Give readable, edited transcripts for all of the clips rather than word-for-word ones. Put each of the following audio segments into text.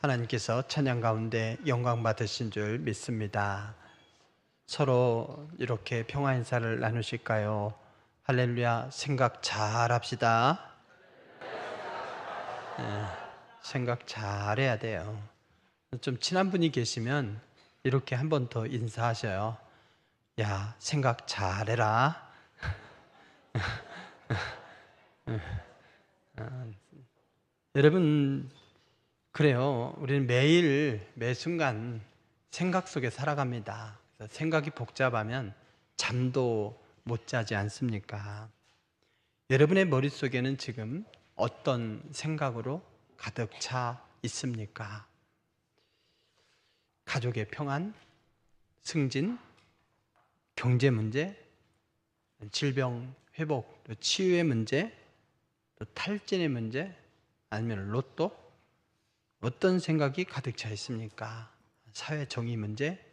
하나님께서 찬양 가운데 영광 받으신 줄 믿습니다. 서로 이렇게 평화 인사를 나누실까요? 할렐루야. 생각 잘 합시다. 생각 잘 해야 돼요. 좀 친한 분이 계시면 이렇게 한 번 더 인사하셔요. 야, 생각 잘 해라. 여러분, 그래요. 우리는 매일 매 순간 생각 속에 살아갑니다. 그래서 생각이 복잡하면 잠도 못 자지 않습니까? 여러분의 머릿속에는 지금 어떤 생각으로 가득 차 있습니까? 가족의 평안, 승진, 경제 문제, 질병 회복, 또 치유의 문제, 또 탈진의 문제, 아니면 로또? 어떤 생각이 가득 차 있습니까? 사회 정의 문제,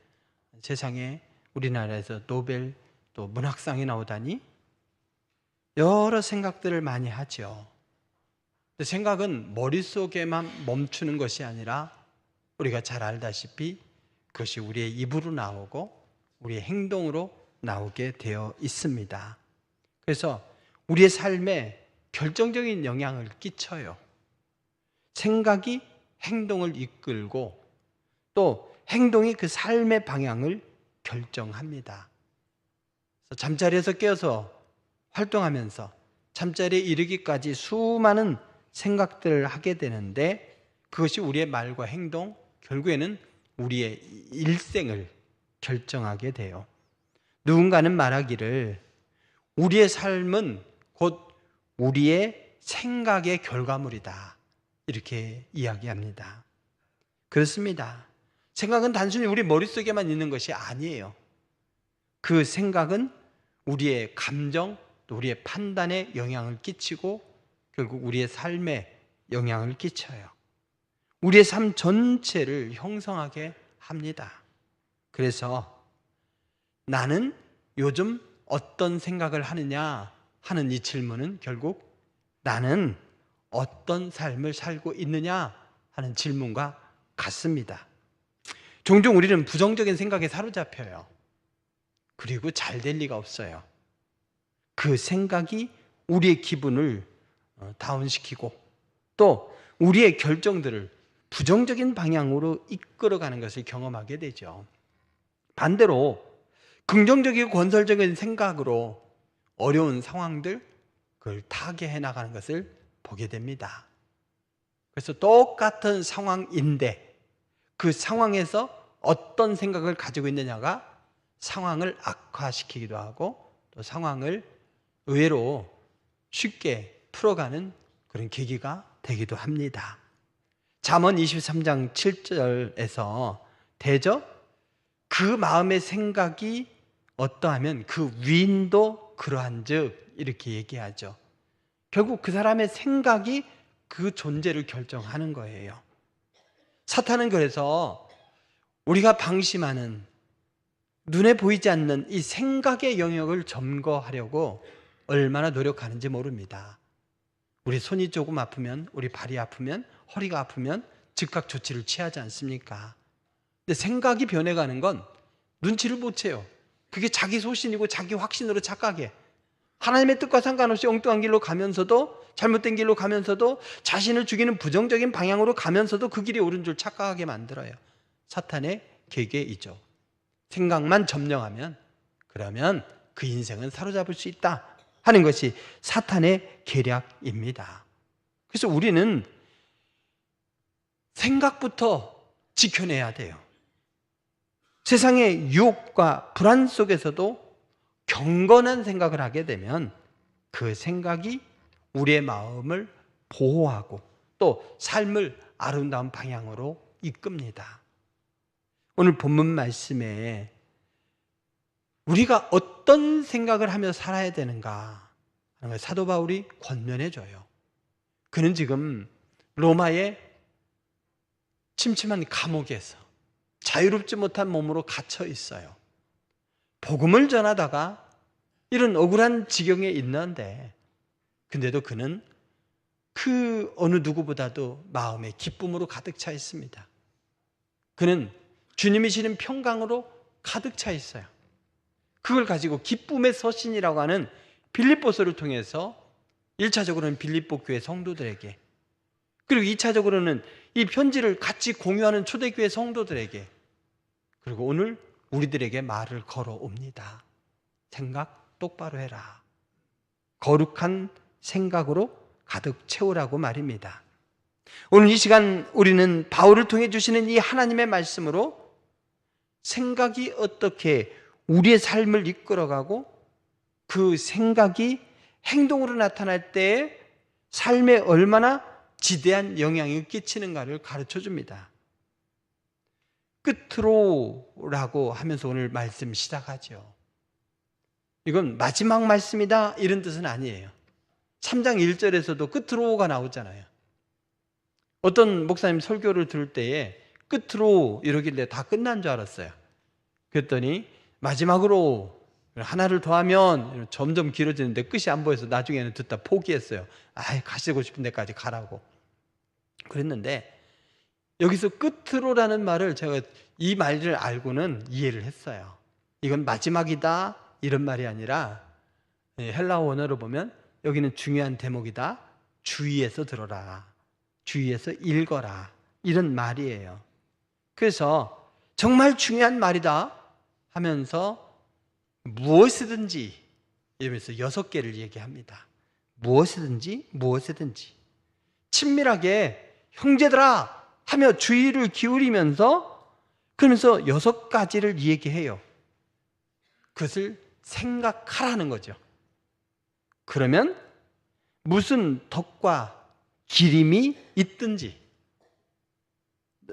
세상에 우리나라에서 노벨 또 문학상이 나오다니 여러 생각들을 많이 하죠. 생각은 머릿속에만 멈추는 것이 아니라 우리가 잘 알다시피 그것이 우리의 입으로 나오고 우리의 행동으로 나오게 되어 있습니다. 그래서 우리의 삶에 결정적인 영향을 끼쳐요. 생각이 행동을 이끌고 또 행동이 그 삶의 방향을 결정합니다. 잠자리에서 깨어서 활동하면서 잠자리에 이르기까지 수많은 생각들을 하게 되는데 그것이 우리의 말과 행동, 결국에는 우리의 일생을 결정하게 돼요. 누군가는 말하기를 우리의 삶은 곧 우리의 생각의 결과물이다. 이렇게 이야기합니다. 그렇습니다. 생각은 단순히 우리 머릿속에만 있는 것이 아니에요. 그 생각은 우리의 감정, 또 우리의 판단에 영향을 끼치고 결국 우리의 삶에 영향을 끼쳐요. 우리의 삶 전체를 형성하게 합니다. 그래서 나는 요즘 어떤 생각을 하느냐 하는 이 질문은 결국 나는 어떤 삶을 살고 있느냐 하는 질문과 같습니다. 종종 우리는 부정적인 생각에 사로잡혀요. 그리고 잘 될 리가 없어요. 그 생각이 우리의 기분을 다운시키고 또 우리의 결정들을 부정적인 방향으로 이끌어가는 것을 경험하게 되죠. 반대로 긍정적이고 건설적인 생각으로 어려운 상황들 그걸 타개해 나가는 것을 보게 됩니다. 그래서 똑같은 상황인데 그 상황에서 어떤 생각을 가지고 있느냐가 상황을 악화시키기도 하고 또 상황을 의외로 쉽게 풀어가는 그런 계기가 되기도 합니다. 잠언 23장 7절에서 대저 그 마음의 생각이 어떠하면 그 위인도 그러한즉 이렇게 얘기하죠. 결국 그 사람의 생각이 그 존재를 결정하는 거예요. 사탄은 그래서 우리가 방심하는 눈에 보이지 않는 이 생각의 영역을 점거하려고 얼마나 노력하는지 모릅니다. 우리 손이 조금 아프면, 우리 발이 아프면, 허리가 아프면 즉각 조치를 취하지 않습니까? 근데 생각이 변해가는 건 눈치를 못 채요. 그게 자기 소신이고 자기 확신으로 착각해. 하나님의 뜻과 상관없이 엉뚱한 길로 가면서도 잘못된 길로 가면서도 자신을 죽이는 부정적인 방향으로 가면서도 그 길이 옳은 줄 착각하게 만들어요. 사탄의 계계이죠. 생각만 점령하면 그러면 그 인생은 사로잡을 수 있다 하는 것이 사탄의 계략입니다. 그래서 우리는 생각부터 지켜내야 돼요. 세상의 유혹과 불안 속에서도 경건한 생각을 하게 되면 그 생각이 우리의 마음을 보호하고 또 삶을 아름다운 방향으로 이끕니다. 오늘 본문 말씀에 우리가 어떤 생각을 하며 살아야 되는가 하는 걸 사도 바울이 권면해 줘요. 그는 지금 로마의 침침한 감옥에서 자유롭지 못한 몸으로 갇혀 있어요. 복음을 전하다가 이런 억울한 지경에 있는데 근데도 그는 그 어느 누구보다도 마음에 기쁨으로 가득 차 있습니다. 그는 주님이 주시는 평강으로 가득 차 있어요. 그걸 가지고 기쁨의 서신이라고 하는 빌립보서를 통해서 1차적으로는 빌립보 교회 성도들에게, 그리고 2차적으로는 이 편지를 같이 공유하는 초대교회 성도들에게, 그리고 오늘 우리들에게 말을 걸어옵니다. 생각 똑바로 해라. 거룩한 생각으로 가득 채우라고 말입니다. 오늘 이 시간 우리는 바울을 통해 주시는 이 하나님의 말씀으로 생각이 어떻게 우리의 삶을 이끌어가고 그 생각이 행동으로 나타날 때에 삶에 얼마나 지대한 영향을 끼치는가를 가르쳐 줍니다. 끝으로라고 하면서 오늘 말씀 시작하죠. 이건 마지막 말씀이다 이런 뜻은 아니에요. 3장 1절에서도 끝으로가 나오잖아요. 어떤 목사님 설교를 들을 때에 끝으로 이러길래 다 끝난 줄 알았어요. 그랬더니 마지막으로 하나를 더하면 점점 길어지는데 끝이 안 보여서 나중에는 듣다 포기했어요. 가시고 싶은 데까지 가라고 그랬는데, 여기서 끝으로라는 말을 제가 이 말을 알고는 이해를 했어요. 이건 마지막이다 이런 말이 아니라 헬라어 원어로 보면 여기는 중요한 대목이다, 주의해서 들어라, 주의해서 읽어라 이런 말이에요. 그래서 정말 중요한 말이다 하면서 무엇이든지 이러면서 6개를 얘기합니다. 무엇이든지 친밀하게 형제들아 하며 주의를 기울이면서 그러면서 6가지를 얘기해요. 그것을 생각하라는 거죠. 그러면 무슨 덕과 기림이 있든지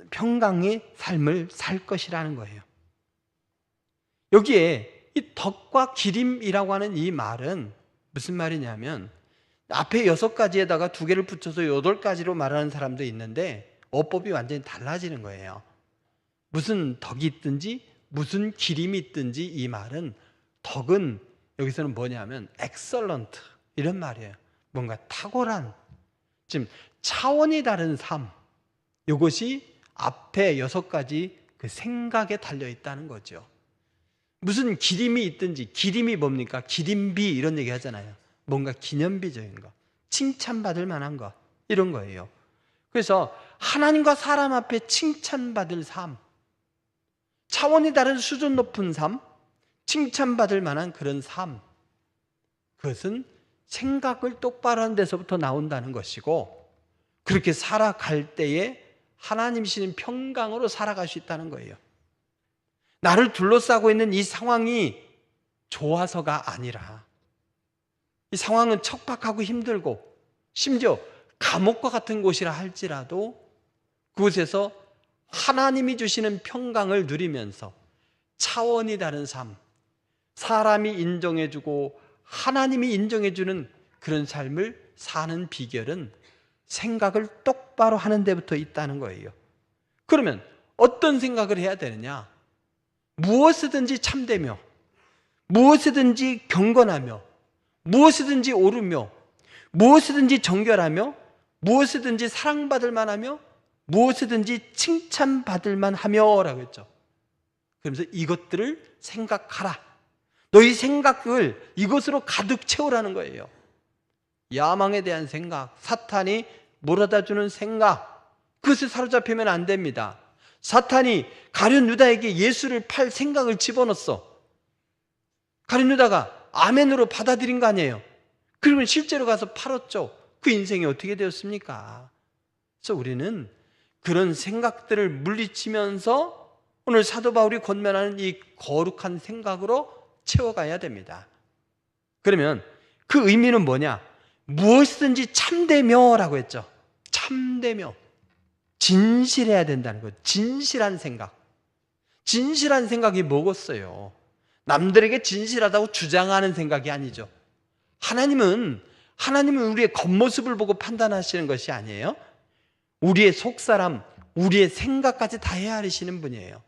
평강의 삶을 살 것이라는 거예요. 여기에 이 덕과 기림이라고 하는 이 말은 무슨 말이냐면, 앞에 6가지에다가 2개를 붙여서 8가지로 말하는 사람도 있는데 어법이 완전히 달라지는 거예요. 무슨 덕이 있든지 무슨 기림이 있든지, 이 말은 덕은 여기서는 뭐냐면 excellent 이런 말이에요. 뭔가 탁월한, 지금 차원이 다른 삶, 이것이 앞에 6가지 그 생각에 달려있다는 거죠. 무슨 기림이 있든지, 기림이 뭡니까? 기림비 이런 얘기 하잖아요. 뭔가 기념비적인 거, 칭찬받을 만한 거, 이런 거예요. 그래서 하나님과 사람 앞에 칭찬받을 삶, 차원이 다른 수준 높은 삶, 칭찬받을 만한 그런 삶, 그것은 생각을 똑바로 하는 데서부터 나온다는 것이고, 그렇게 살아갈 때에 하나님이시는 평강으로 살아갈 수 있다는 거예요. 나를 둘러싸고 있는 이 상황이 좋아서가 아니라, 이 상황은 척박하고 힘들고 심지어 감옥과 같은 곳이라 할지라도 그곳에서 하나님이 주시는 평강을 누리면서 차원이 다른 삶, 사람이 인정해주고 하나님이 인정해주는 그런 삶을 사는 비결은 생각을 똑바로 하는 데부터 있다는 거예요. 그러면 어떤 생각을 해야 되느냐? 무엇이든지 참되며, 무엇이든지 경건하며, 무엇이든지 옳으며, 무엇이든지 정결하며, 무엇이든지 사랑받을 만하며, 무엇이든지 칭찬받을 만하며 라고 했죠. 그러면서 이것들을 생각하라. 너희 생각을 이것으로 가득 채우라는 거예요. 야망에 대한 생각, 사탄이 몰아다주는 생각, 그것을 사로잡히면 안 됩니다. 사탄이 가룟 유다에게 예수를 팔 생각을 집어넣었어. 가룟 유다가 아멘으로 받아들인 거 아니에요. 그러면 실제로 가서 팔았죠. 그 인생이 어떻게 되었습니까? 그래서 우리는 그런 생각들을 물리치면서 오늘 사도 바울이 권면하는 이 거룩한 생각으로 채워가야 됩니다. 그러면 그 의미는 뭐냐? 무엇이든지 참되며 라고 했죠. 참되며, 진실해야 된다는 거예요. 진실한 생각. 진실한 생각이 뭐겠어요? 남들에게 진실하다고 주장하는 생각이 아니죠. 하나님은 우리의 겉모습을 보고 판단하시는 것이 아니에요. 우리의 속사람, 우리의 생각까지 다 헤아리시는 분이에요.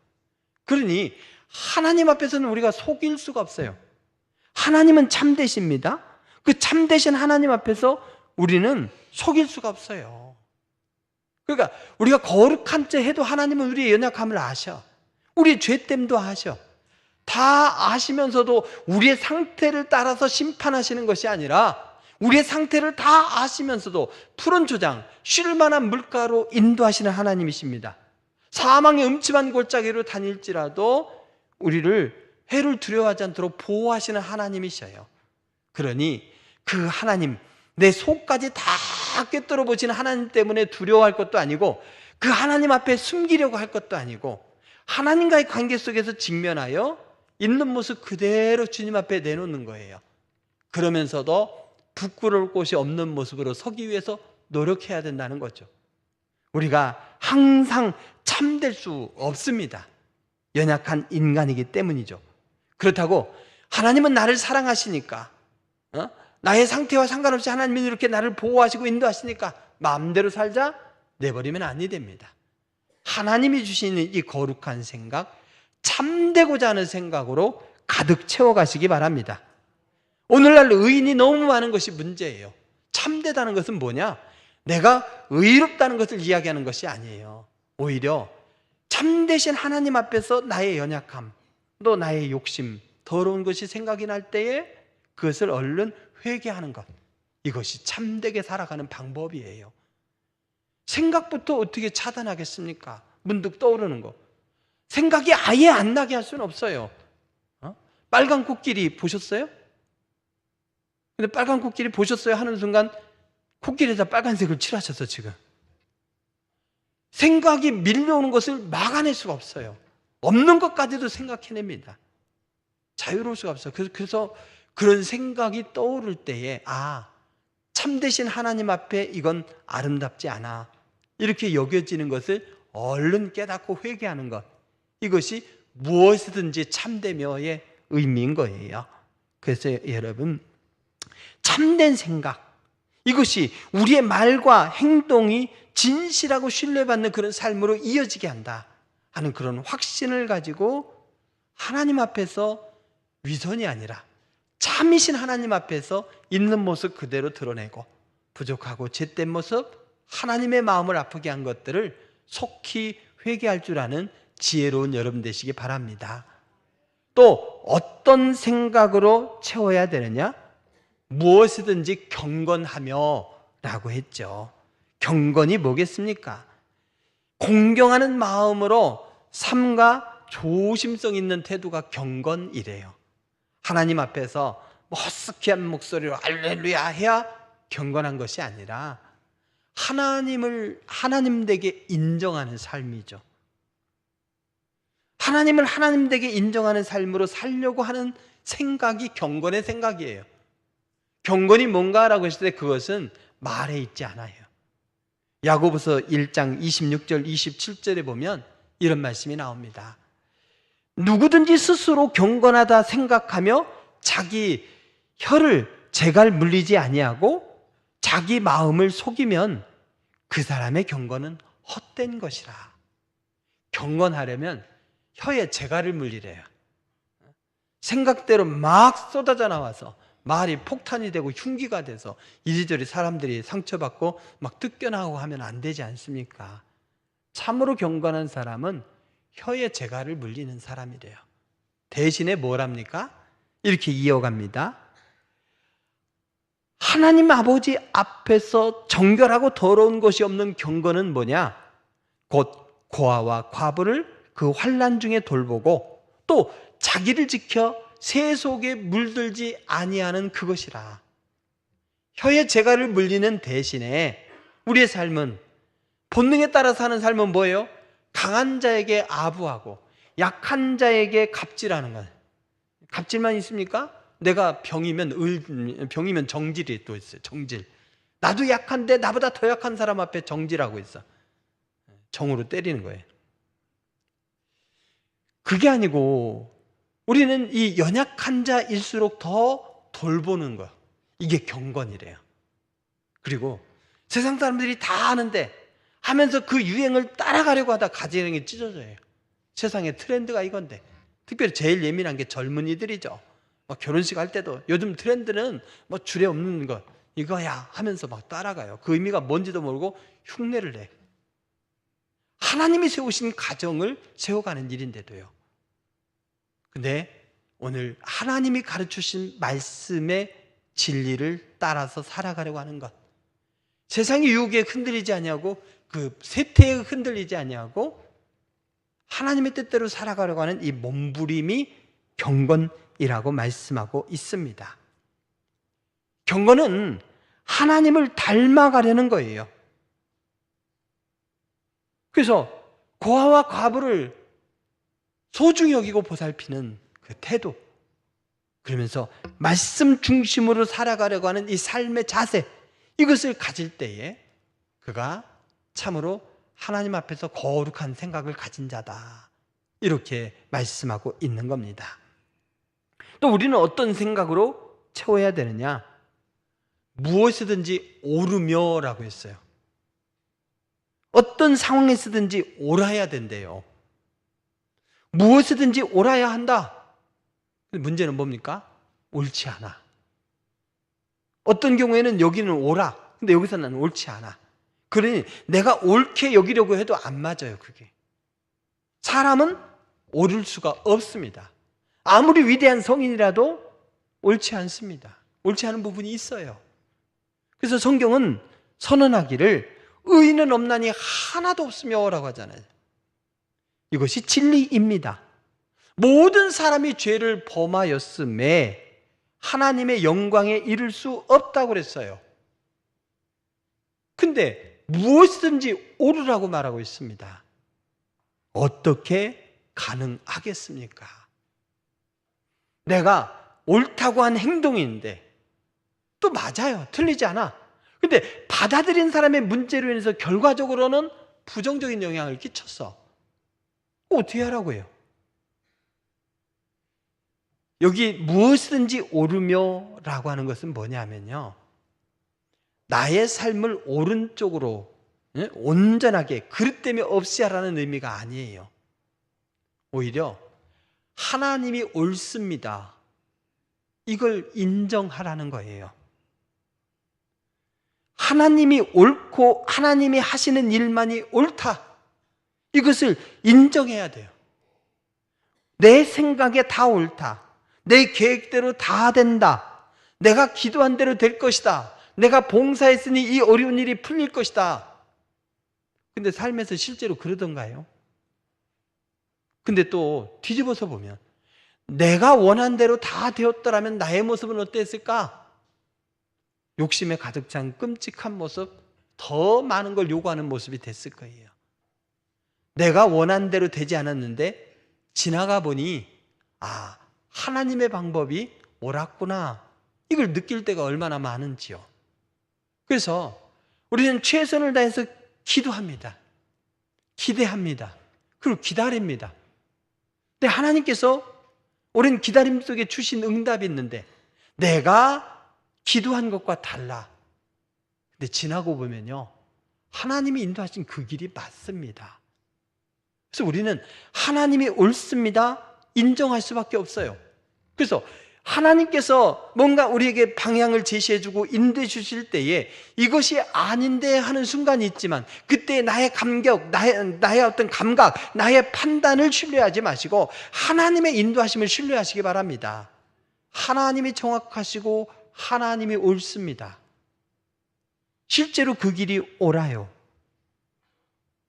그러니 하나님 앞에서는 우리가 속일 수가 없어요. 하나님은 참되십니다. 그 참되신 하나님 앞에서 우리는 속일 수가 없어요. 그러니까 우리가 거룩한 체 해도 하나님은 우리의 연약함을 아셔. 우리의 죄됨도 아셔. 다 아시면서도 우리의 상태를 따라서 심판하시는 것이 아니라 우리의 상태를 다 아시면서도 푸른 초장, 쉴 만한 물가로 인도하시는 하나님이십니다. 사망의 음침한 골짜기로 다닐지라도 우리를 해를 두려워하지 않도록 보호하시는 하나님이셔요. 그러니 그 하나님, 내 속까지 다 꿰뚫어 보시는 하나님 때문에 두려워할 것도 아니고 그 하나님 앞에 숨기려고 할 것도 아니고 하나님과의 관계 속에서 직면하여 있는 모습 그대로 주님 앞에 내놓는 거예요. 그러면서도 부끄러울 곳이 없는 모습으로 서기 위해서 노력해야 된다는 거죠. 우리가 항상 참될 수 없습니다. 연약한 인간이기 때문이죠. 그렇다고 하나님은 나를 사랑하시니까 나의 상태와 상관없이 하나님이 이렇게 나를 보호하시고 인도하시니까 마음대로 살자 내버리면 아니 됩니다. 하나님이 주시는 이 거룩한 생각, 참되고자 하는 생각으로 가득 채워가시기 바랍니다. 오늘날 의인이 너무 많은 것이 문제예요. 참되다는 것은 뭐냐? 내가 의롭다는 것을 이야기하는 것이 아니에요. 오히려 참되신 하나님 앞에서 나의 연약함, 또 나의 욕심, 더러운 것이 생각이 날 때에 그것을 얼른 회개하는 것, 이것이 참되게 살아가는 방법이에요. 생각부터 어떻게 차단하겠습니까? 문득 떠오르는 거. 생각이 아예 안 나게 할 수는 없어요. 빨간 코끼리 보셨어요? 근데 빨간 코끼리 보셨어요? 하는 순간 코끼리에다 빨간색을 칠하셨어 지금. 생각이 밀려오는 것을 막아낼 수가 없어요. 없는 것까지도 생각해냅니다. 자유로울 수가 없어요. 그래서 그런 생각이 떠오를 때에 참되신 하나님 앞에 이건 아름답지 않아, 이렇게 여겨지는 것을 얼른 깨닫고 회개하는 것, 이것이 무엇이든지 참되며의 의미인 거예요. 그래서 여러분, 참된 생각, 이것이 우리의 말과 행동이 진실하고 신뢰받는 그런 삶으로 이어지게 한다 하는 그런 확신을 가지고 하나님 앞에서 위선이 아니라 참이신 하나님 앞에서 있는 모습 그대로 드러내고 부족하고 죄된 모습, 하나님의 마음을 아프게 한 것들을 속히 회개할 줄 아는 지혜로운 여러분 되시기 바랍니다. 또 어떤 생각으로 채워야 되느냐? 무엇이든지 경건하며 라고 했죠. 경건이 뭐겠습니까? 공경하는 마음으로 삶과 조심성 있는 태도가 경건이래요. 하나님 앞에서 허스키한 목소리로 할렐루야 해야 경건한 것이 아니라 하나님 되게 인정하는 삶이죠. 하나님을 하나님 되게 인정하는 삶으로 살려고 하는 생각이 경건의 생각이에요. 경건이 뭔가라고 했을 때 그것은 말에 있지 않아요. 야고보서 1장 26절 27절에 보면 이런 말씀이 나옵니다. 누구든지 스스로 경건하다 생각하며 자기 혀를 재갈 물리지 아니하고 자기 마음을 속이면 그 사람의 경건은 헛된 것이라. 경건하려면 혀에 재갈을 물리래요. 생각대로 막 쏟아져 나와서 말이 폭탄이 되고 흉기가 돼서 이리저리 사람들이 상처받고 막 뜯겨나오고 하면 안 되지 않습니까? 참으로 경건한 사람은 혀에 재갈을 물리는 사람이래요. 대신에 뭘 합니까? 이렇게 이어갑니다. 하나님 아버지 앞에서 정결하고 더러운 것이 없는 경건은 뭐냐? 곧 고아와 과부를 그 환난 중에 돌보고 또 자기를 지켜 새 속에 물들지 아니하는 그것이라. 혀에 재갈을 물리는 대신에 우리의 삶은, 본능에 따라 사는 삶은 뭐예요? 강한 자에게 아부하고 약한 자에게 갑질하는 거예요. 갑질만 있습니까? 내가 병이면 정질이 또 있어요. 정질. 나도 약한데 나보다 더 약한 사람 앞에 정질하고 있어. 정으로 때리는 거예요. 그게 아니고 우리는 이 연약한 자일수록 더 돌보는 거, 이게 경건이래요. 그리고 세상 사람들이 다 하는데 하면서 그 유행을 따라가려고 하다 가지런히 찢어져요. 세상의 트렌드가 이건데, 특별히 제일 예민한 게 젊은이들이죠. 결혼식 할 때도 요즘 트렌드는 줄에 없는 것, 이거야 하면서 막 따라가요. 그 의미가 뭔지도 모르고 흉내를 내. 하나님이 세우신 가정을 세워가는 일인데도요. 근데 오늘 하나님이 가르치신 말씀의 진리를 따라서 살아가려고 하는 것, 세상의 유혹에 흔들리지 아니하고 그 세태에 흔들리지 아니하고 하나님의 뜻대로 살아가려고 하는 이 몸부림이 경건이라고 말씀하고 있습니다. 경건은 하나님을 닮아가려는 거예요. 그래서 고아와 과부를 소중히 여기고 보살피는 그 태도, 그러면서 말씀 중심으로 살아가려고 하는 이 삶의 자세, 이것을 가질 때에 그가 참으로 하나님 앞에서 거룩한 생각을 가진 자다, 이렇게 말씀하고 있는 겁니다. 또 우리는 어떤 생각으로 채워야 되느냐? 무엇이든지 오르며라고 했어요. 어떤 상황에서든지 옳아야 된대요. 무엇이든지 옳아야 한다. 문제는 뭡니까? 옳지 않아. 어떤 경우에는 여기는 옳아, 근데 여기서는 옳지 않아. 그러니 내가 옳게 여기려고 해도 안 맞아요. 그게 사람은 옳을 수가 없습니다. 아무리 위대한 성인이라도 옳지 않습니다. 옳지 않은 부분이 있어요. 그래서 성경은 선언하기를 의인은 없나니 하나도 없으며 라고 하잖아요. 이것이 진리입니다. 모든 사람이 죄를 범하였음에 하나님의 영광에 이를 수 없다고 그랬어요. 근데 무엇이든지 옳으라고 말하고 있습니다. 어떻게 가능하겠습니까? 내가 옳다고 한 행동인데 또 맞아요. 틀리지 않아. 근데 받아들인 사람의 문제로 인해서 결과적으로는 부정적인 영향을 끼쳤어. 어떻게 하라고 해요? 여기 무엇이든지 옳으며 라고 하는 것은 뭐냐면요, 나의 삶을 오른쪽으로 온전하게 그릇됨이 없이 하라는 의미가 아니에요. 오히려 하나님이 옳습니다, 이걸 인정하라는 거예요. 하나님이 옳고 하나님이 하시는 일만이 옳다, 이것을 인정해야 돼요. 내 생각에 다 옳다, 내 계획대로 다 된다, 내가 기도한 대로 될 것이다, 내가 봉사했으니 이 어려운 일이 풀릴 것이다. 근데 삶에서 실제로 그러던가요? 근데 또 뒤집어서 보면 내가 원한 대로 다 되었더라면 나의 모습은 어땠을까? 욕심에 가득 찬 끔찍한 모습, 더 많은 걸 요구하는 모습이 됐을 거예요. 내가 원한 대로 되지 않았는데 지나가 보니 하나님의 방법이 옳았구나, 이걸 느낄 때가 얼마나 많은지요. 그래서 우리는 최선을 다해서 기도합니다. 기대합니다. 그리고 기다립니다. 근데 하나님께서 오랜 기다림 속에 주신 응답이 있는데 내가 기도한 것과 달라. 근데 지나고 보면요, 하나님이 인도하신 그 길이 맞습니다. 그래서 우리는 하나님이 옳습니다, 인정할 수밖에 없어요. 그래서 하나님께서 뭔가 우리에게 방향을 제시해주고 인도해 주실 때에 이것이 아닌데 하는 순간이 있지만 그때 나의 감격, 나의 어떤 감각, 나의 판단을 신뢰하지 마시고 하나님의 인도하심을 신뢰하시기 바랍니다. 하나님이 정확하시고 하나님이 옳습니다. 실제로 그 길이 옳아요.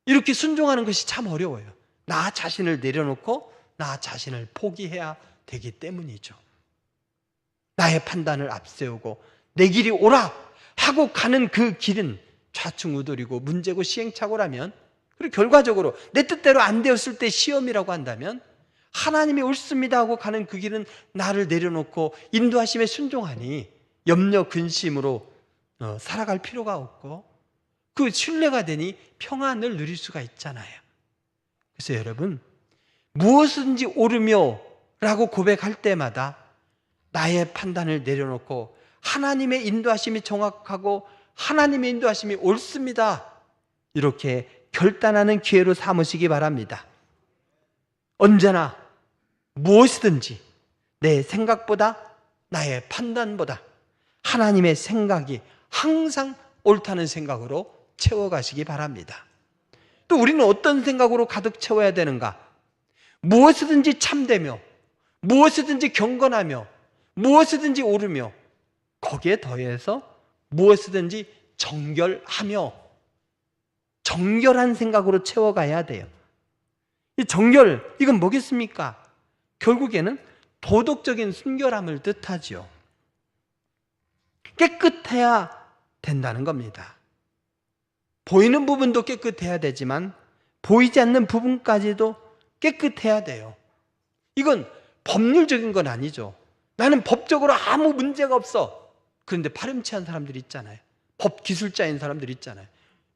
이렇게 순종하는 것이 참 어려워요. 나 자신을 내려놓고 나 자신을 포기해야 되기 때문이죠. 나의 판단을 앞세우고 내 길이 옳아 하고 가는 그 길은 좌충우돌이고 문제고 시행착오라면, 그리고 결과적으로 내 뜻대로 안 되었을 때 시험이라고 한다면 하나님이 옳습니다 하고 가는 그 길은 나를 내려놓고 인도하심에 순종하니 염려 근심으로 살아갈 필요가 없고 그 신뢰가 되니 평안을 누릴 수가 있잖아요. 그래서 여러분, 무엇인지 옳으며 라고 고백할 때마다 나의 판단을 내려놓고 하나님의 인도하심이 정확하고 하나님의 인도하심이 옳습니다, 이렇게 결단하는 기회로 삼으시기 바랍니다. 언제나 무엇이든지 내 생각보다 나의 판단보다 하나님의 생각이, 항상 옳다는 생각으로 채워가시기 바랍니다. 또 우리는 어떤 생각으로 가득 채워야 되는가? 무엇이든지 참되며 무엇이든지 경건하며 무엇이든지 옳으며 거기에 더해서 무엇이든지 정결하며, 정결한 생각으로 채워가야 돼요. 이 정결, 이건 뭐겠습니까? 결국에는 도덕적인 순결함을 뜻하지요. 깨끗해야 된다는 겁니다. 보이는 부분도 깨끗해야 되지만 보이지 않는 부분까지도 깨끗해야 돼요. 이건 법률적인 건 아니죠. 나는 법적으로 아무 문제가 없어. 그런데 파렴치한 사람들이 있잖아요. 법 기술자인 사람들이 있잖아요.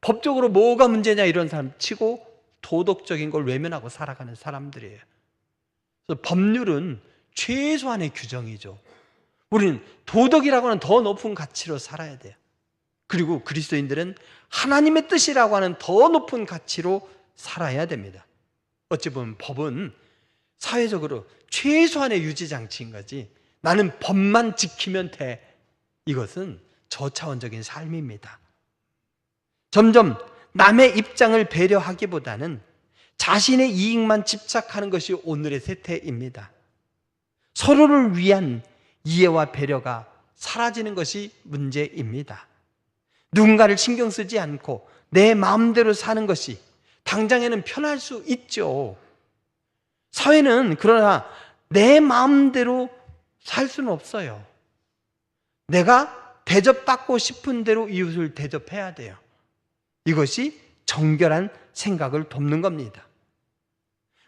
법적으로 뭐가 문제냐 이런 사람 치고 도덕적인 걸 외면하고 살아가는 사람들이에요. 그래서 법률은 최소한의 규정이죠. 우리는 도덕이라고 하는 더 높은 가치로 살아야 돼요. 그리고 그리스도인들은 하나님의 뜻이라고 하는 더 높은 가치로 살아야 됩니다. 어찌 보면 법은 사회적으로 최소한의 유지장치인 거지, 나는 법만 지키면 돼, 이것은 저차원적인 삶입니다. 점점 남의 입장을 배려하기보다는 자신의 이익만 집착하는 것이 오늘의 세태입니다. 서로를 위한 이해와 배려가 사라지는 것이 문제입니다. 누군가를 신경 쓰지 않고 내 마음대로 사는 것이 당장에는 편할 수 있죠. 사회는 그러나 내 마음대로 살 수는 없어요. 내가 대접받고 싶은 대로 이웃을 대접해야 돼요. 이것이 정결한 생각을 돕는 겁니다.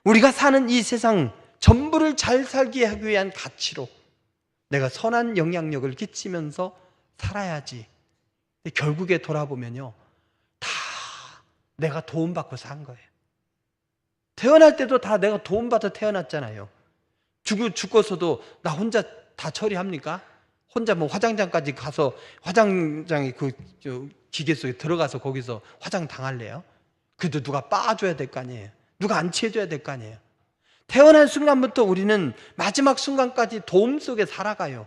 우리가 사는 이 세상 전부를 잘 살게 하기 위한 가치로 내가 선한 영향력을 끼치면서 살아야지. 결국에 돌아보면요, 다 내가 도움받고 산 거예요. 태어날 때도 다 내가 도움받아 태어났잖아요. 죽고서도 나 혼자 다 처리합니까? 혼자 뭐 화장장까지 가서 화장장에 그 기계 속에 들어가서 거기서 화장 당할래요? 그래도 누가 빠줘야 될 거 아니에요. 누가 안치해줘야 될 거 아니에요. 태어난 순간부터 우리는 마지막 순간까지 도움 속에 살아가요.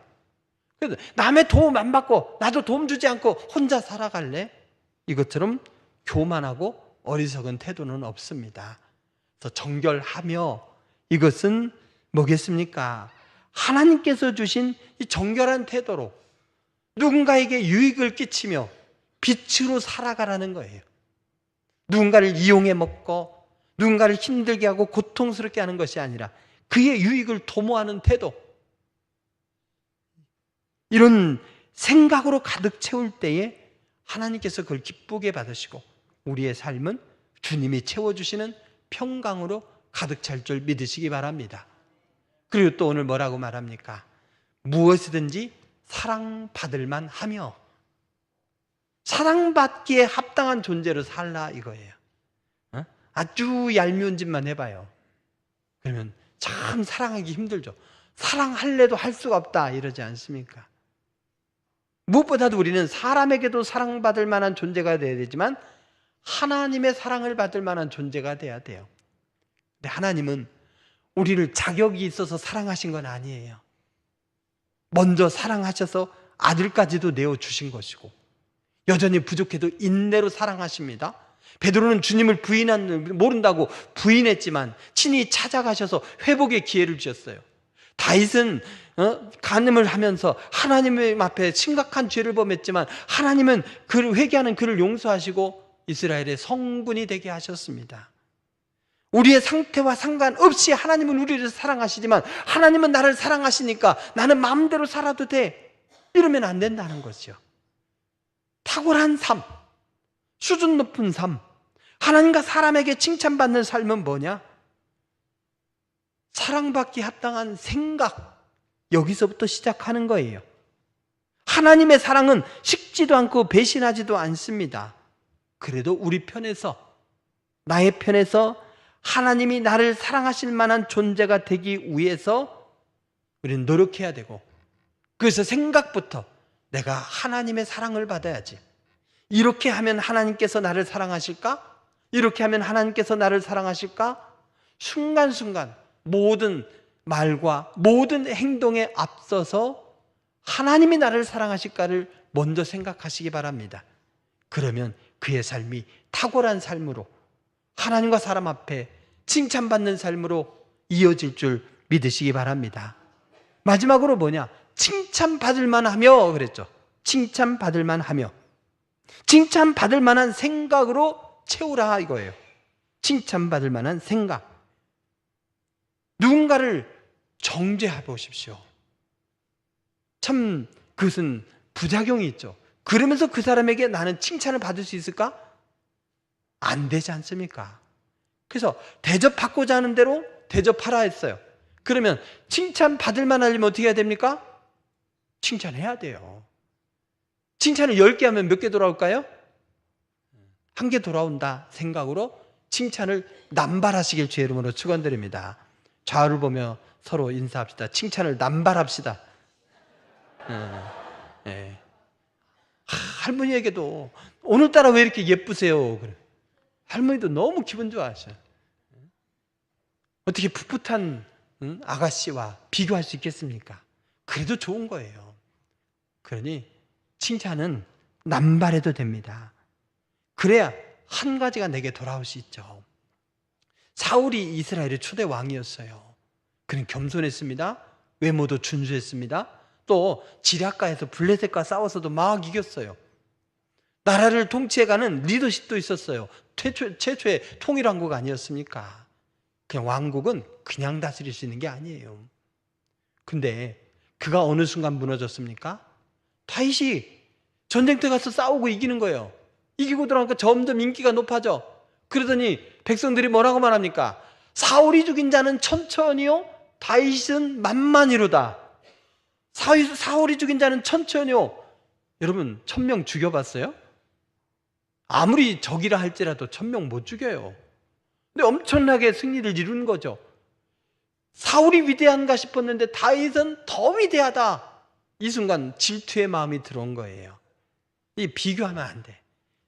그래서 남의 도움 안 받고 나도 도움 주지 않고 혼자 살아갈래? 이것처럼 교만하고 어리석은 태도는 없습니다. 그래서 정결하며, 이것은 뭐겠습니까? 하나님께서 주신 이 정결한 태도로 누군가에게 유익을 끼치며 빛으로 살아가라는 거예요. 누군가를 이용해 먹고 누군가를 힘들게 하고 고통스럽게 하는 것이 아니라 그의 유익을 도모하는 태도, 이런 생각으로 가득 채울 때에 하나님께서 그걸 기쁘게 받으시고 우리의 삶은 주님이 채워주시는 평강으로 가득 찰 줄 믿으시기 바랍니다. 그리고 또 오늘 뭐라고 말합니까? 무엇이든지 사랑받을 만하며, 사랑받기에 합당한 존재로 살라 이거예요. 아주 얄미운 짓만 해봐요. 그러면 참 사랑하기 힘들죠. 사랑할래도 할 수가 없다 이러지 않습니까? 무엇보다도 우리는 사람에게도 사랑받을 만한 존재가 되어야 되지만 하나님의 사랑을 받을 만한 존재가 돼야 돼요. 근데 하나님은 우리를 자격이 있어서 사랑하신 건 아니에요. 먼저 사랑하셔서 아들까지도 내어주신 것이고 여전히 부족해도 인내로 사랑하십니다. 베드로는 주님을 모른다고 부인했지만 친히 찾아가셔서 회복의 기회를 주셨어요. 다윗은 간음을 하면서 하나님 앞에 심각한 죄를 범했지만 하나님은 그를 회개하는 그를 용서하시고 이스라엘의 성군이 되게 하셨습니다. 우리의 상태와 상관없이 하나님은 우리를 사랑하시지만 하나님은 나를 사랑하시니까 나는 마음대로 살아도 돼, 이러면 안 된다는 거죠. 탁월한 삶, 수준 높은 삶, 하나님과 사람에게 칭찬받는 삶은 뭐냐? 사랑받기 합당한 생각, 여기서부터 시작하는 거예요. 하나님의 사랑은 식지도 않고 배신하지도 않습니다. 그래도 우리 편에서, 나의 편에서 하나님이 나를 사랑하실 만한 존재가 되기 위해서 우리는 노력해야 되고, 그래서 생각부터 내가 하나님의 사랑을 받아야지. 이렇게 하면 하나님께서 나를 사랑하실까? 이렇게 하면 하나님께서 나를 사랑하실까? 순간순간 모든 말과 모든 행동에 앞서서 하나님이 나를 사랑하실까를 먼저 생각하시기 바랍니다. 그러면 그의 삶이 탁월한 삶으로, 하나님과 사람 앞에 칭찬받는 삶으로 이어질 줄 믿으시기 바랍니다. 마지막으로 뭐냐? 칭찬받을 만하며 그랬죠. 칭찬받을 만하며, 칭찬받을 만한 생각으로 채우라 이거예요. 칭찬받을 만한 생각. 누군가를 정죄해 보십시오. 참 그것은 부작용이 있죠. 그러면서 그 사람에게 나는 칭찬을 받을 수 있을까? 안 되지 않습니까? 그래서 대접받고자 하는 대로 대접하라 했어요. 그러면 칭찬받을 만하려면 어떻게 해야 됩니까? 칭찬해야 돼요. 칭찬을 10개 하면 몇 개 돌아올까요? 1개 돌아온다 생각으로 칭찬을 남발하시길 주의 이름으로 축원드립니다. 좌우를 보며 서로 인사합시다. 칭찬을 남발합시다. 네. 할머니에게도 오늘따라 왜 이렇게 예쁘세요? 그래. 할머니도 너무 기분 좋아하셔. 어떻게 풋풋한 아가씨와 비교할 수 있겠습니까? 그래도 좋은 거예요. 그러니 칭찬은 남발해도 됩니다. 그래야 한 가지가 내게 돌아올 수 있죠. 사울이 이스라엘의 초대 왕이었어요. 그는 겸손했습니다. 외모도 준수했습니다. 또 지략가에서 블레셋과 싸워서도 막 이겼어요. 나라를 통치해가는 리더십도 있었어요. 최초의 통일왕국 아니었습니까? 그냥 왕국은 그냥 다스릴 수 있는 게 아니에요. 근데 그가 어느 순간 무너졌습니까? 다윗이 전쟁터 가서 싸우고 이기는 거예요. 이기고 들어가니까 점점 인기가 높아져. 그러더니 백성들이 뭐라고 말합니까? 사울이 죽인 자는 천천히요, 다윗은 만만이로다. 사울이 죽인 자는 천천히요. 여러분 1000명 죽여봤어요? 아무리 적이라 할지라도 1000명 못 죽여요. 근데 엄청나게 승리를 이룬 거죠. 사울이 위대한가 싶었는데 다윗은 더 위대하다. 이 순간 질투의 마음이 들어온 거예요. 이 비교하면 안 돼.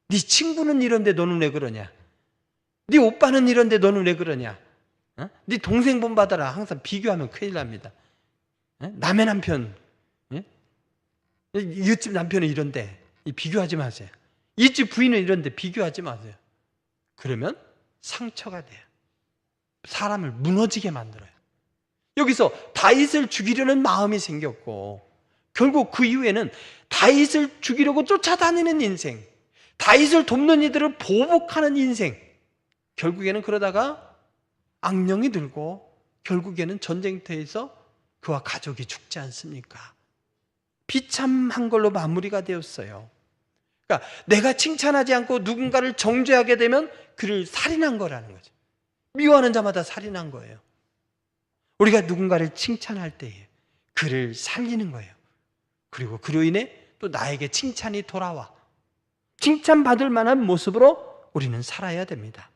네 친구는 이런데 너는 왜 그러냐? 네 오빠는 이런데 너는 왜 그러냐? 네 동생 본받아라. 항상 비교하면 큰일 납니다. 남의 남편, 이웃집 남편은 이런데 비교하지 마세요. 이집 부인은 이런데 비교하지 마세요. 그러면 상처가 돼요. 사람을 무너지게 만들어요. 여기서 다윗을 죽이려는 마음이 생겼고, 결국 그 이후에는 다윗을 죽이려고 쫓아다니는 인생, 다윗을 돕는 이들을 보복하는 인생, 결국에는 그러다가 악령이 들고 결국에는 전쟁터에서 그와 가족이 죽지 않습니까? 비참한 걸로 마무리가 되었어요. 그러니까 내가 칭찬하지 않고 누군가를 정죄하게 되면 그를 살인한 거라는 거죠. 미워하는 자마다 살인한 거예요. 우리가 누군가를 칭찬할 때에 그를 살리는 거예요. 그리고 그로 인해 또 나에게 칭찬이 돌아와 칭찬받을 만한 모습으로 우리는 살아야 됩니다.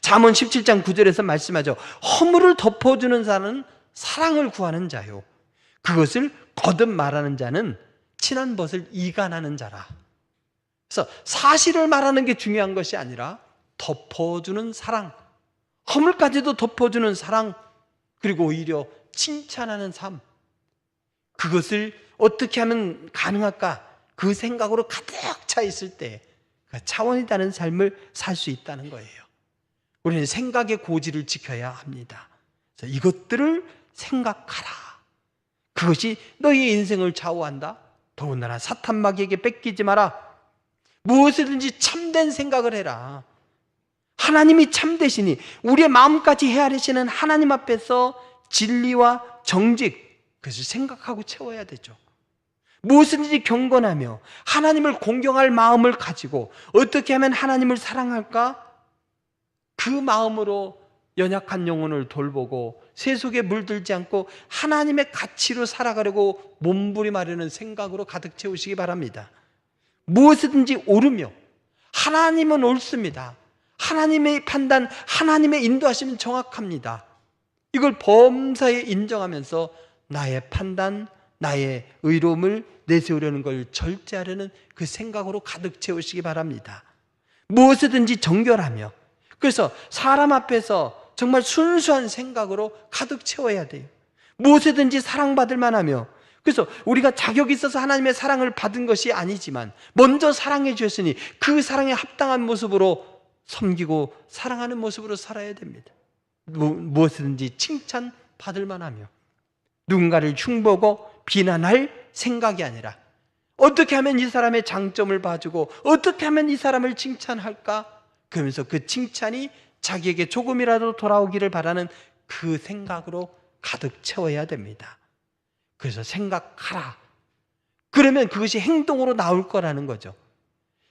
잠언 17장 9절에서 말씀하죠. 허물을 덮어주는 자는 사랑을 구하는 자요, 그것을 거듭 말하는 자는 친한 벗을 이간하는 자라. 그래서 사실을 말하는 게 중요한 것이 아니라 덮어주는 사랑, 허물까지도 덮어주는 사랑, 그리고 오히려 칭찬하는 삶, 그것을 어떻게 하면 가능할까? 그 생각으로 가득 차 있을 때 차원이 다른 삶을 살 수 있다는 거예요. 우리는 생각의 고지를 지켜야 합니다. 그래서 이것들을 생각하라. 그것이 너희의 인생을 좌우한다. 더군다나 사탄 마귀에게 뺏기지 마라. 무엇이든지 참된 생각을 해라. 하나님이 참되시니 우리의 마음까지 헤아리시는 하나님 앞에서 진리와 정직, 그것을 생각하고 채워야 되죠. 무엇이든지 경건하며 하나님을 공경할 마음을 가지고 어떻게 하면 하나님을 사랑할까? 그 마음으로 연약한 영혼을 돌보고 세속에 물들지 않고 하나님의 가치로 살아가려고 몸부림하려는 생각으로 가득 채우시기 바랍니다. 무엇이든지 옳으며 하나님은 옳습니다. 하나님의 판단, 하나님의 인도하심은 정확합니다. 이걸 범사에 인정하면서 나의 판단, 나의 의로움을 내세우려는 걸 절제하려는 그 생각으로 가득 채우시기 바랍니다. 무엇이든지 정결하며, 그래서 사람 앞에서 정말 순수한 생각으로 가득 채워야 돼요. 무엇이든지 사랑받을 만하며 그래서 우리가 자격이 있어서 하나님의 사랑을 받은 것이 아니지만 먼저 사랑해 주셨으니 그 사랑에 합당한 모습으로 섬기고 사랑하는 모습으로 살아야 됩니다. 무엇이든지 칭찬받을 만하며 누군가를 흉보고 비난할 생각이 아니라 어떻게 하면 이 사람의 장점을 봐주고 어떻게 하면 이 사람을 칭찬할까? 그러면서 그 칭찬이 자기에게 조금이라도 돌아오기를 바라는 그 생각으로 가득 채워야 됩니다. 그래서 생각하라. 그러면 그것이 행동으로 나올 거라는 거죠.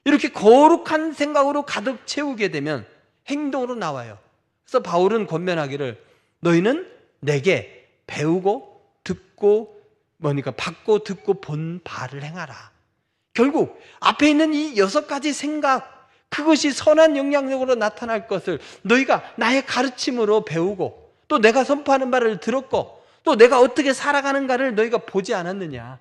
이렇게 거룩한 생각으로 가득 채우게 되면 행동으로 나와요. 그래서 바울은 권면하기를 너희는 내게 배우고 듣고 받고 듣고 본 바를 행하라. 결국 앞에 있는 이 6가지 생각, 그것이 선한 영향력으로 나타날 것을 너희가 나의 가르침으로 배우고 또 내가 선포하는 바를 들었고 또 내가 어떻게 살아가는가를 너희가 보지 않았느냐.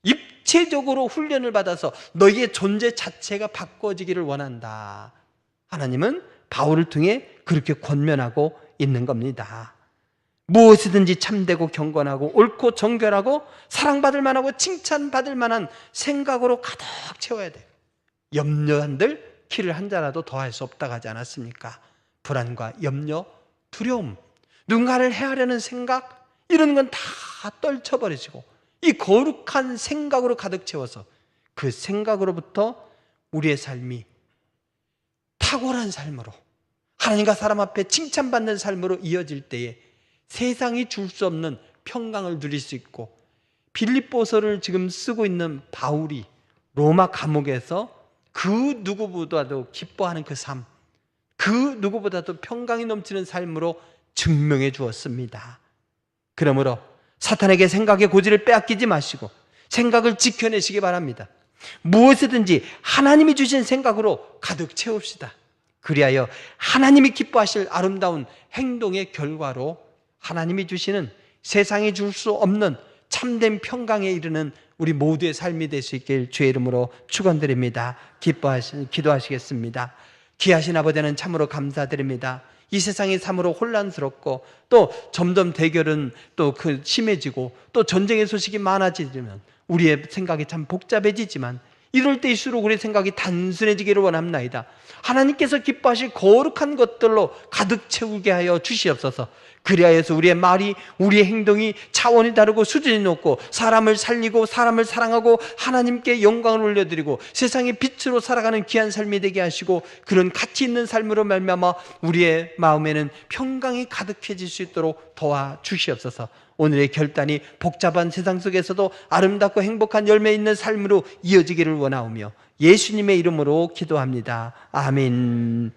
입체적으로 훈련을 받아서 너희의 존재 자체가 바꿔지기를 원한다. 하나님은 바울을 통해 그렇게 권면하고 있는 겁니다. 무엇이든지 참되고 경건하고 옳고 정결하고 사랑받을 만하고 칭찬받을 만한 생각으로 가득 채워야 돼요. 염려한들 키를 한 자라도 더할 수 없다고 하지 않았습니까? 불안과 염려, 두려움, 누군가를 해하려는 생각, 이런 건 다 떨쳐버리시고 이 거룩한 생각으로 가득 채워서 그 생각으로부터 우리의 삶이 탁월한 삶으로 하나님과 사람 앞에 칭찬받는 삶으로 이어질 때에 세상이 줄 수 없는 평강을 누릴 수 있고, 빌립보서를 지금 쓰고 있는 바울이 로마 감옥에서 그 누구보다도 기뻐하는 그 삶, 그 누구보다도 평강이 넘치는 삶으로 증명해 주었습니다. 그러므로 사탄에게 생각의 고지를 빼앗기지 마시고 생각을 지켜내시기 바랍니다. 무엇이든지 하나님이 주신 생각으로 가득 채웁시다. 그리하여 하나님이 기뻐하실 아름다운 행동의 결과로 하나님이 주시는 세상이 줄 수 없는 참된 평강에 이르는 우리 모두의 삶이 될 수 있길 주의 이름으로 축원드립니다. 기도하시겠습니다. 귀하신 아버지 하나님 참으로 감사드립니다. 이 세상이 참으로 혼란스럽고 또 점점 대결은 또 심해지고 또 전쟁의 소식이 많아지면 우리의 생각이 참 복잡해지지만 이럴 때일수록 우리의 생각이 단순해지기를 원합나이다. 하나님께서 기뻐하실 거룩한 것들로 가득 채우게 하여 주시옵소서. 그리하여서 우리의 말이, 우리의 행동이 차원이 다르고 수준이 높고 사람을 살리고 사람을 사랑하고 하나님께 영광을 올려드리고 세상의 빛으로 살아가는 귀한 삶이 되게 하시고 그런 가치 있는 삶으로 말미암아 우리의 마음에는 평강이 가득해질 수 있도록 도와주시옵소서. 오늘의 결단이 복잡한 세상 속에서도 아름답고 행복한 열매 있는 삶으로 이어지기를 원하오며 예수님의 이름으로 기도합니다. 아멘.